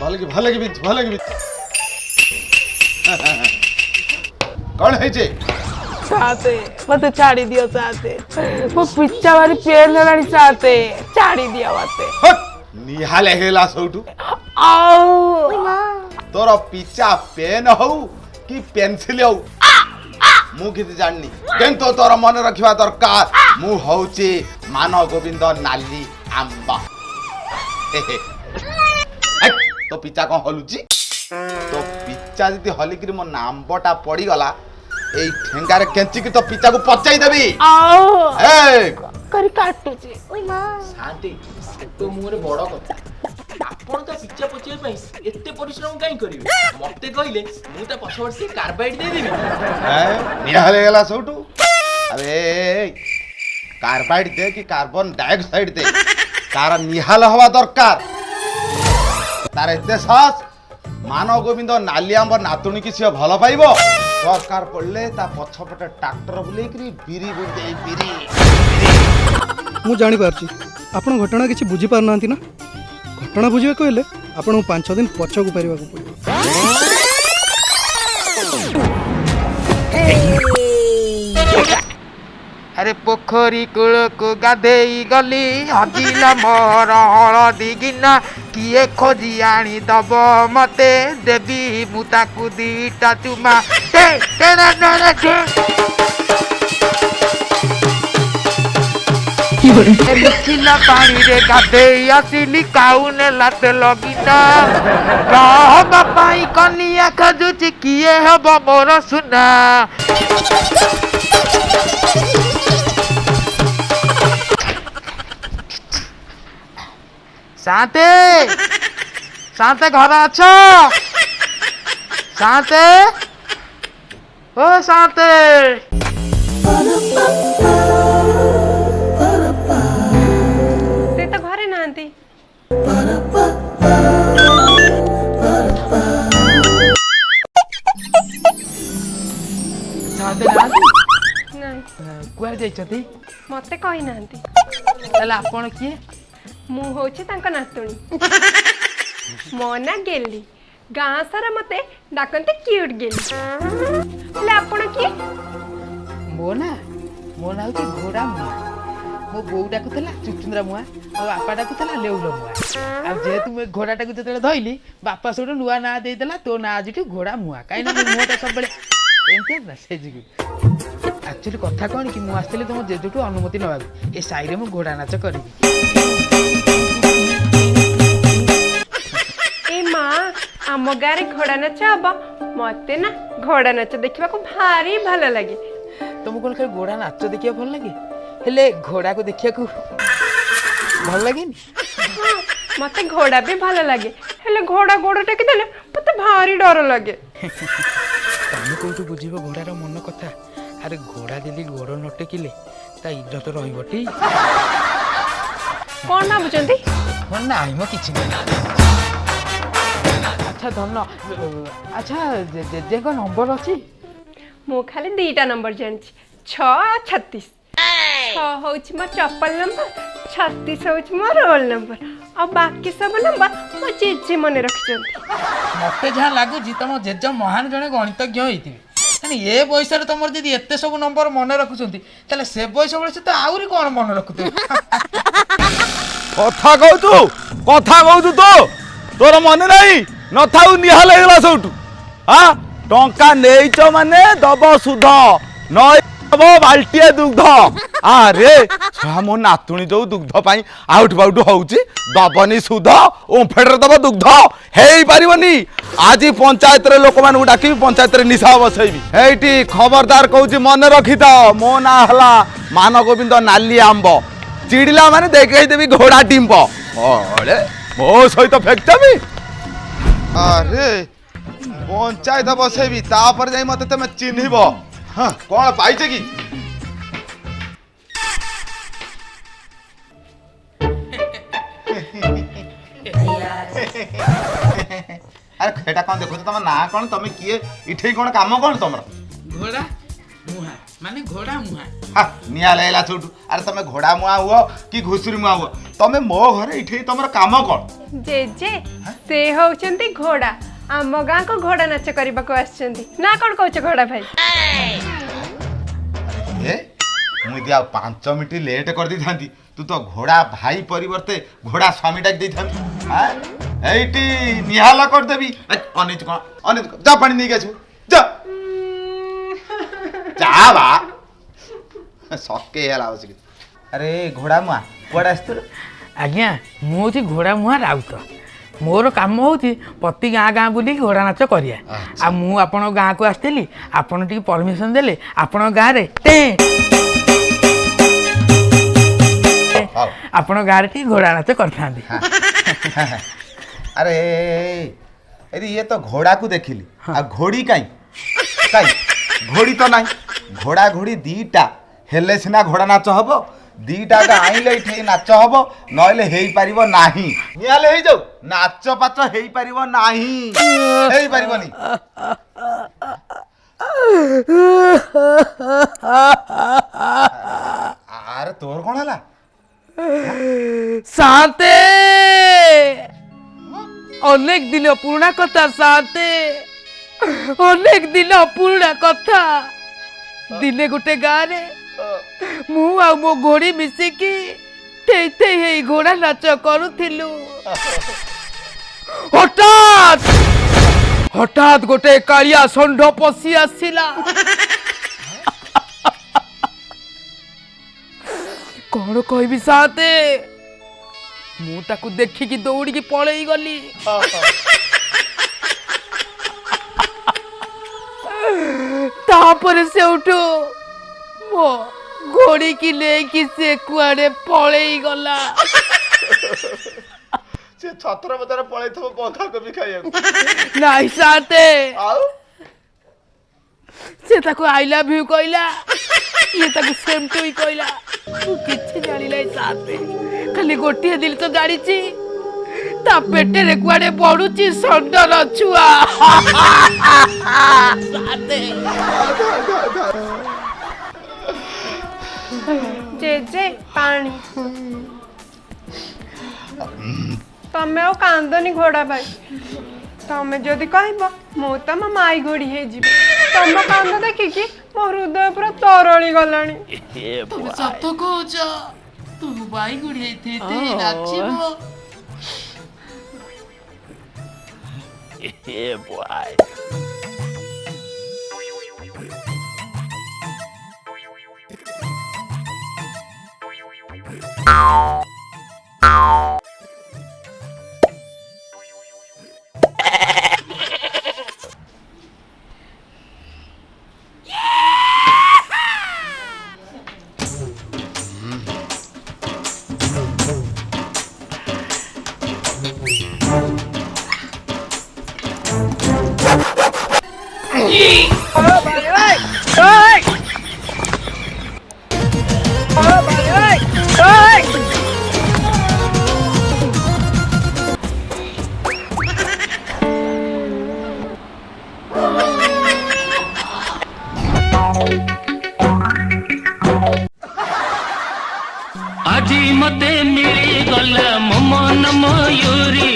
ଭଲ କି କଣ ହେଇଛି? चाहते मत छाड़ी दियो चाहते वो पिच्चा वाली पेड़ लगानी चाहते छाड़ी दिया मते निहाल हेला सौटू आओ तोर पिचा पेन हो कि पेंसिल हो मु किसी जाननी किंतु तोर मन रखिबा दरकार मु होची मानव गोविंद नाली आंबा तो पिचा कौन हलुची तो पिचा जदी हलिकरी मो नांबटा पड़ी गला एई ठेंगारे केंची की तो पिचा को पचाई देबी आओ ए करी काटू जे ओई मां शांति तो मुरे बड़ कथा आपण तो पिच्चा पचिए पई एते परिश्रम काई करिवे मते कहले मु ता पछवटी कार्बाइड दे देबी निहाल गेला सौटू अरे कार्बाइड दे कि कार्बन डाइऑक्साइड दे तार निहाल हवा दरकार तार एते साहस मानव गोविंद नाली आंब नातुणी कि सी भल पाइब दरकार पड़ले ता पछपटे ट्रैक्टर बुलेकरी बिरी बुदे बिरी मु जानी पारची आपण घटना किसी बुझी पार नांती ना घटना बुझे कहले आपण 5 दिन पछकु परिवा को पड़ियो अरे पोखरी कूल को गाधेई गली हजिला मोर हलदी गिना किए खोजी आनी दब मते देवी मुताकू दीटा चुमा मिथिला पानी रे गाधेई आसिली काउने लाते लगिना कहबा पाई कनिया खजुची किए हब मोर सुना शांति शांति घर अच्छो शांति ओ शांति से तो घरे नांती शांति नहीं कुआ जाइछथि मते कहि नांती ताले आपण किए मु होछि तांका नातुणी मो ना गेली गाँ सारा मते डाकंते क्यूट गेली ले आपण की मो ना होछि घोड़ा मुआ मो बोउ डाकुतला चुचुंद्रा मुआ आ बापा डाकुतला लेउलो मुआ आ जेतु मैं घोड़ा टाकु जतले धइली बापा सोडो नुआ ना देई देला तो ना आजिटु घोड़ा मुआ काई ना मुआटा सब बळे एंते ना से जिगु एक्चुअली कथा कोन कि मु आस्तेले तुम जेजुटु अनुमति नबा ए साई रे मु घोड़ा नाच करबी ए माँ आम गाँव घोड़ा नाच हम मते ना घोड़ा नाच देखा भारी भल लगे तुमको कौन खाली घोड़ा नाच देखिया भल लगे हेले घोड़ा को देखिया को भल लगे हाँ मते घोड़ा भी भल लगे हेले घोड़ा गोड़ टेकी देले मते भारी डर लगे तुम कौटू बुझीब घोड़ार मन कथा अरे घोड़ा जदि गोड़ न टेकिले ता इज्जत रहिबटी कौन भाबुचंती नाई मो किछि नहीं अच्छा धन अच्छा जे को नंबर अच्छी मु खाली 2टा नंबर जानछि 6 और 36 6 होछि मोर चप्पल नंबर 36 होछि मोर रोल नंबर और बाकी सब नंबर मो जेजे मने रखिचंती मते जहाँ लगुच तुम जेज महान जड़े गणितज्ञ होती ये बयस तुम जब एत सब नंबर मन रखुंट से बयस बेले से तो आहरी कौन मन रखुते कथा कहतु तो तोर मन नहीं न थाउ निहाल हेला सौटू हां टंका नेइच माने दब सुध न दब बाल्टिए दुग्ध अरे मो नातुणी जो दुग्ध पाई आउट बाउट होउची दबनी सुध ओंफेडर दब दुग्ध हेई पारिबनी आज पंचायत रे लोक मान डाकी पंचायत रे निशा बसैबी हेटी खबरदार कहूची मन रखी था मो ना हला मान गोविंद नाली आंब चिड़िला माने देखै देबी घोड़ा डिंब अरे मो सहित फेक्चबी अरे पंचायत बसैबी तापर जाई मते तमे चिन्हिब हां कोन पाइछे की अरे खेटा कौन देखो तुम ना कौन तुम किए इठे कौन काम कौन तुम घोड़ा मुहा माने घोड़ा मुहा निया लगला छोटू अरे तुम घोड़ा मुआ हुआ कि घुसुरी मुआ हुआ तुम मो घरे इठे तुम काम कौन जेजे से होउचंती घोड़ा आम गाँ को घोड़ा नाच करने को आसचंती ना कौन कहूच घोड़ा भाई ए मुझे आ 5 मिनिट लेट कर दी थांती तू तो घोड़ा भाई परिवर्ते घोड़ा स्वामी डाक दी थांती हां एटी निहाला कर देबी अनित जा पानी नहीं गेछु जा जा बा सके हेला बसिक अरे घोड़ा मुआ कुआडे आस्तु आज्ञा मु हूँ घोड़ा मुहा राउत मोर काम हूँ प्रति गाँ गाँ बुलिक घोड़ा नाच करिया आ मु आपण गाँ को आसती आपण टी परमिशन देले आपण गाँ रे आपण गाँव टी घोड़ा नाच कर अरे अरे ये तो घोड़ा को देखिली आ घोड़ी काई घोड़ी तो नहीं घोड़ा घोड़ी दीटा हेले सिना घोड़ा नाच हबो दीटा का आइले इठे नाच हबो नइले हेई परिबो नाही नियाले हेई जाऊ नाच पाच हेई परिबो नाही हेई परिबोनी अरे तोर कोन हला साते अनेक दिन पुराना कथा साते अनेक दिन पुराना कथा दिने गोटे गाँव रे मु आ मो घोड़ी मिसिकी ठेई हेई घोड़ा नाच करूथिलु हठात हठात गोटे कालिया षंढ पशि आसिला कौन कहबी साते मु ताकू देखिकी दौड़ी पलई गली तापर से उठो मो घोड़ी की लेकी से कुआड़े पलई गला से छत्र बजार पळै थो बंधा को भी खाइया नहीं साते आउ से ताको आई लव यू कहला ये ताको सेम टू ही कहला तू किछि जानि नै साते खाली गोटिए दिल तो जानी छी ता पेटे रे कुआड़े पडुची संडर छुआ साते जेजे पानी तमे ओ कांदनी घोड़ा भाई तमे जदि कहब मु त मो माई घोड़ी हे जीव तम कांद देखिकी मो हृदय पूरा तरली गलानी तुम सत कहूच तुम बाई गुड़ी थे नाचिबो আজি মতে মিলি গলা মমন ময়ূরী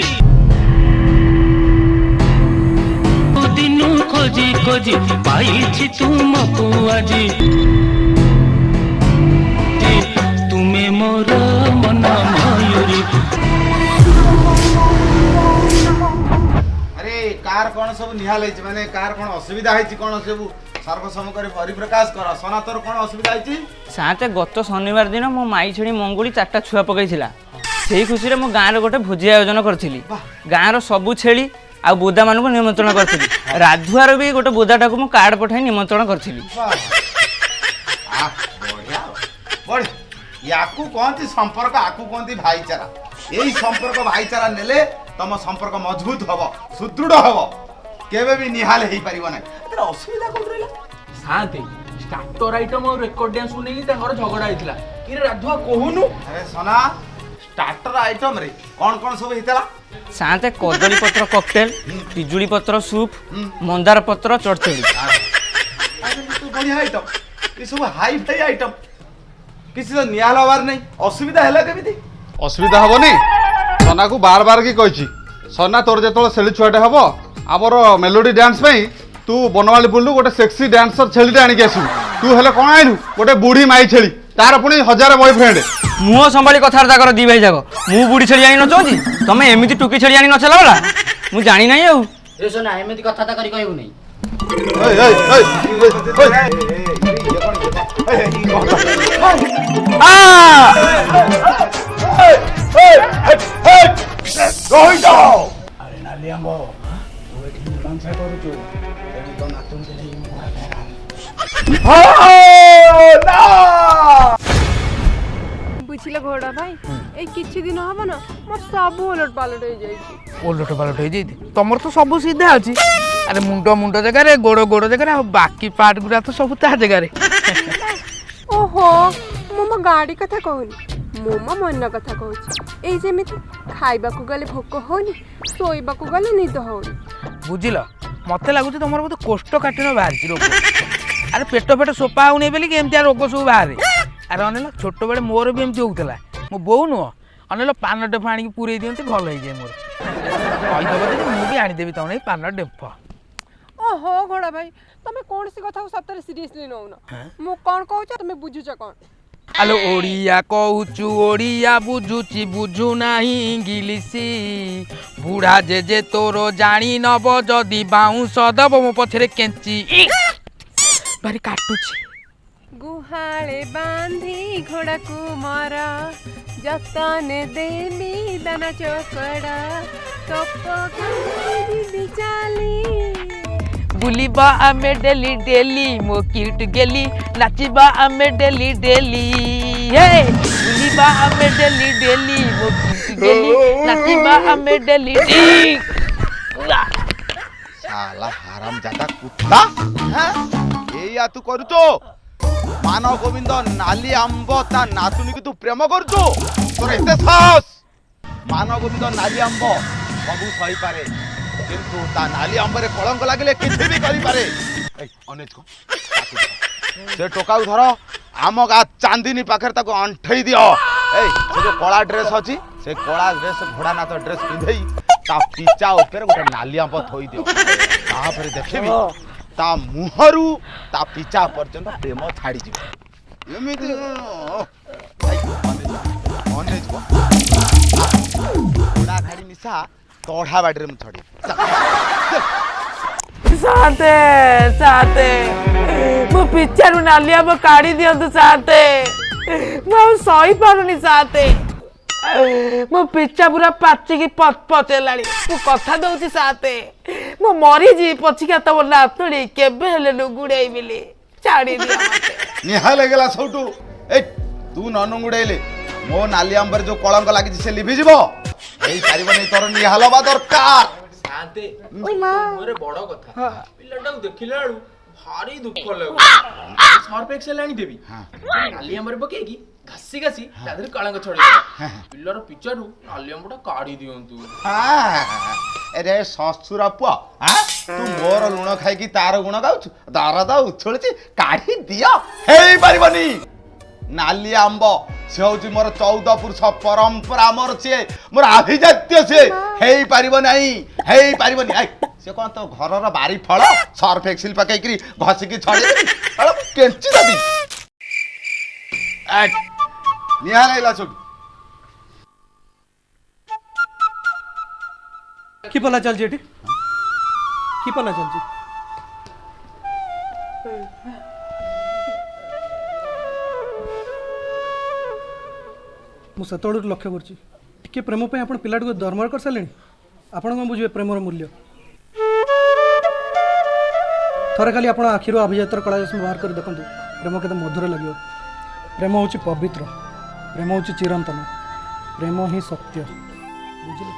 দিনু খোঁজি খোঁজি পাইছি তুমকু আজি তুমে মোর মন ময়ূরী अरे कार कोन सब निहाल है माने कार कोन असुविधा है कोन सब सर्वसम्मुख रे परिप्रकाश कर सनातर कोन असुविधा है साते गत शनिवार दिन मो माई छेड़ी मंगुड़ी 4टा छुआ पकईला सेही खुशी रे मो गाँ रे गोटे भोजी आयोजन करथिली गाँ रो सबु छेड़ी आ बोदा मानू निमंत्रण करथिली राधुआर भी गोटे बोदाटा को मो कार्ड पठाई निमंत्रण करथिली बढ़िया बढ़िया याकू कहती संपर्क आकू कहती भाईचारा यही संपर्क भाईचारा नेले तम संपर्क मजबूत हब सुदृढ़ हब केबे भी निहाल हेई परिबो नै तेरा असुविधा कोन रहला साथे स्टार्टर आइटम और रेकॉर्ड डांस को नहीं तांगर झगड़ा आइतला कि रे राधुआ कहूनु अरे सोना स्टार्टर आइटम रे कोन कोन सब हितला साते कदली पत्र कॉकटेल पिजुली पत्र सूप मंदार पत्र चढ़चड़ी अरे तो बढ़िया आइटम ये सब हाई फाई आइटम କିଛି ତ ନିଆଲ ହବାର ନାହିଁ ଅସୁବିଧା ହେଲା କେମିତି? ଅସୁବିଧା ହବନି ସନାକୁ ବାର ବାର କି କହିଛି ସନା ତୋର ଯେତେବେଳେ ଛେଳି ଛୁଆଟେ ହବ ଆମର ମେଲୋଡି ଡ୍ୟାନ୍ସ ପାଇଁ ତୁ ବନମାଳି ବୁଲୁ ଗୋଟେ ସେକ୍ସି ଡ୍ୟାନ୍ସର ଛେଳିଟେ ଆଣିକି ଆସିବୁ। ତୁ ହେଲେ କ'ଣ ଆଣିଲୁ ଗୋଟେ ବୁଢୀ ମାଇ ଛେଳି ତାର ପୁଣି 1000 ବୟଫ୍ରେଣ୍ଡ। ମୁହଁ ସମ୍ଭାଳି କଥାବାର୍ତ୍ତା କର ଦି ଭାଇ ଯାକ। ମୁଁ ବୁଢୀ ଛେଳି ଆଣି ନଚାଉଛି ତମେ ଏମିତି ଟୁକି ଛେଳି ଆଣି ନଚେଲା ବେଳା ମୁଁ ଜାଣି ନାହିଁ ଆଉ। ଏ ଶୁନା ଏମିତି କଥାବାର୍ତ୍ତା କରି କହିବୁ ନାହିଁ। ବୁଝିଲେ ଘୋଡ଼ା ଭାଇ ଏଇ କିଛି ଦିନ ହବ ନା ମୋର ସବୁ ଓଲଟ ପାଲଟ ହେଇଯାଇଛି। ଓଲଟ ପାଲଟ ହେଇଯାଇଛି ତମର ତ ସବୁ ସିଧା ଅଛି। ଆରେ ମୁଣ୍ଡ ମୁଣ୍ଡ ଜାଗାରେ ଗୋଡ଼ ଗୋଡ଼ ଜାଗାରେ ଆଉ ବାକି ପାର୍ଟ ଗୁଡ଼ା ତ ସବୁ ତା ଜାଗାରେ। ଓହୋ ମୁଁ ମୋ ଗାଡ଼ି କଥା କହୁନି ମୁଁ ମୋ ମନ କଥା କହୁଛି। ଏଇ ଯେମିତି ଖାଇବାକୁ ଗଲେ ଭୋକ ହଉନି ଶୋଇବାକୁ ଗଲେ ନିଦ ହଉନି। ବୁଝିଲ ମତେ ଲାଗୁଛି ତମର ବୋଧେ କୋଷ୍ଠକାଠିନ୍ୟ ବାହାରିଛି ରୋଗ। ଆରେ ପେଟ ଫେଟ ସୋପା ହଉନି ବୋଲିକି ଏମିତିଆ ରୋଗ ସବୁ ବାହାରେ। ଆରେ ଅନେଲ ଛୋଟବେଳେ ମୋର ବି ଏମିତି ହଉଥିଲା। ମୋ ବୋଉ ନୁହଁ ଅନେଲ ପାନ ଡେମ୍ଫ ଆଣିକି ପୁରେଇ ଦିଅନ୍ତି ଭଲ ହେଇଯାଏ ମୋର। କହିଦେବ ଯଦି ମୁଁ ବି ଆଣିଦେବି ତମ ନେଇ ପାନ ଡେମ୍ଫ। ଓହୋ ଘୋଡ଼ା ଭାଇ ତମେ କୌଣସି କଥାକୁ ସତରେ ସିରିୟସଲି ନଉନ। ମୁଁ କ'ଣ କହୁଛ ତମେ ବୁଝୁଛ କ'ଣ? ଆଲୋ ଓଡ଼ିଆ କହୁଛୁ ଓଡ଼ିଆ ବୁଝୁଛି ବୁଝୁ ନାହିଁ ଇଂଲିଶ। ବୁଢ଼ା ଜେଜେ ତୋର ଜାଣି ନବ ଯଦି ବାଉଁଶ ଦବ ମୋ ପଛରେ କେଞ୍ଚି ଭାରି କାଟୁଛି। ଗୁହାଳେ ବାନ୍ଧି ଘୋଡ଼ାକୁ ମର ଯତନେ ଦେବି ଦାନା ଚକଡ଼ା ଟପ ଯିବି ଚାଲି। ବୁଲିବା ଆମେ ଡେଲି ଡେଲି ମୋ କ୍ୟୁଟ୍ ଗେଲି ନାଚିବା ଆମେ ଡେଲି ଡେଲି। ବୁଲିବା ଆମେ ଡେଲି ଡେଲି ମୋ କ୍ୟୁଟ୍ ଗେଲି ନାଚିବା ଆମେ ଡେଲି ଡେଲି। শালা হারাম জাদা কুত্তা হ্যাঁ এইয়া তু করুছো মান গোবিন্দ নালি আম্ব তা নাতুনিকে তু প্রেম করছো তোর এতে সাহস মান গোবিন্দ নালি আম্ব সবু সই পারে কিন্তু তা নালি আম্বরে কলঙ্ক লাগিলে কিছু বি করি পারে এই অনেজ কো সে টোকাউ ধর আম গা চাঁদিনী পাখে তাকে অণ্ঠেই দিও এই সে যে কলা ড্রেস আছে সে কলা ড্রেস ঘোড়া নাচ ড্রেস পিঁধেই তা পিচা উপরে গোটে নালি আম্ব থই দিও তাপরে দেখবি তা মুহরু তা পিচা পর্যন্ত প্রেম ছাড়ি যাব এমিতি অনেজ কো ঘোড়া ঘাড়ি নিশা তড়া বাড়িরে মু ছড়ি साते साते मो पिछारू नालिया मो काढ़ी दियंतु साते मो सही पारुनी साते मो पिछा पूरा पाचिकी पत पत हेलाणी मु कथा दउची साते मो मरी जी पछिका तो नातुणी केबे हेले नुगुड़ाई बिली छाड़ी दिया मते निहा लगेला सौटू ए तू न नुगुड़ाइले मो नाली आंबर जो कलंक लागी से लिभि जिवो एई पारिबनी तोर निहा लबा दरकार शांते मोरे बड़ कथा पिल्लाटाକୁ ଦେଖିଲା ବେଳୁ ଭାରି ଦୁଃଖ ଲାଗୁଛି। ସର୍ଫ ଏକ୍ସେଲ ଆଣି ଦେବି ନାଲି ଆମ୍ବରେ ପକେଇକି ଘାସି ଘାସି ତା ଦେହରେ କଳଙ୍କ ଛଡେଇଦେବି ପିଲାର ପିଚାରୁ ନାଲି ଆମ୍ବଟା କାଢି ଦିଅନ୍ତୁ। ଏରେ ଶ୍ୱଶୁର ପୁଅ ତୁ ମୋର ଲୁଣ ଖାଇକି ତାର ଗୁଣ ଗାଉଛୁ ଦରଦ ଉଛୁଳୁଛି କାଢି ଦିଅ ହେଇ ପାରିବନି। ନାଲି ଆମ୍ବ ସେ ହଉଛି ମୋର 14 ପୁରୁଷ ପରମ୍ପରା ମୋର ସିଏ ମୋର ଆଭିଜାତ୍ୟ ସିଏ ହେଇ ପାରିବ ନାହିଁ ହେଇ ପାରିବନି। ସେ କଣ ତ ଘରର ବାରି ଫଳ ସର୍ଫ ଏକ୍ସିଲ ପକେଇକିରି ଘଷିକି ଛଡେଇ କେଞ୍ଚି ଦେବି ନିହା ଲାଗିଲା ସବୁ কি পালা চালছি এটি কি পালা চালছি ମୁଁ ସେତେବେଳୁ ଲକ୍ଷ୍ୟ କରୁଛି ଟିକେ ପ୍ରେମ ପାଇଁ ଆପଣ ପିଲାଟିକୁ ଦରମାର କରିସାରିଲେଣି। ଆପଣ କ'ଣ ବୁଝିବେ ପ୍ରେମର ମୂଲ୍ୟ? ଥରେ ଖାଲି ଆପଣ ଆଖିରୁ ଅଭିଜାତର କଳା ଚଷମା ବାହାର କରି ଦେଖନ୍ତୁ ପ୍ରେମ କେତେ ମଧୁର ଲାଗିବ। ପ୍ରେମ ହେଉଛି ପବିତ୍ର, ପ୍ରେମ ହେଉଛି ଚିରନ୍ତନ, ପ୍ରେମ ହିଁ ସତ୍ୟ। ବୁଝିଲେ?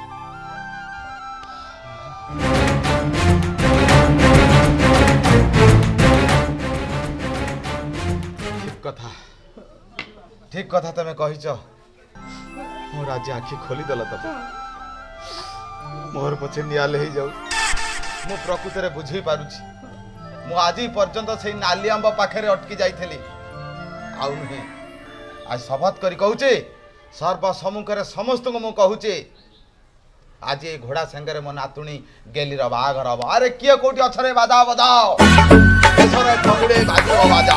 ଠିକ କଥା ତମେ କହିଛ। ମୋର ଆଜି ଆଖି ଖୋଲିଦେଲ ତମେ ମୋର ପଛେ ନିଆଲେ ହେଇଯାଉ ମୁଁ ପ୍ରକୃତରେ ବୁଝେଇ ପାରୁଛି ମୁଁ ଆଜି ପର୍ଯ୍ୟନ୍ତ ସେଇ ନାଲି ଆମ୍ବ ପାଖରେ ଅଟକି ଯାଇଥିଲି ଆଉ ନୁହେଁ आज शपथ करी कहूचे सर्व सम्मुखें समस्त को मुझे कहूचे आज ये घोड़ा संगे मो नातुणी गेली बाघर हम अरे किए कौटी अच्छे बाजा बजाओ बाजा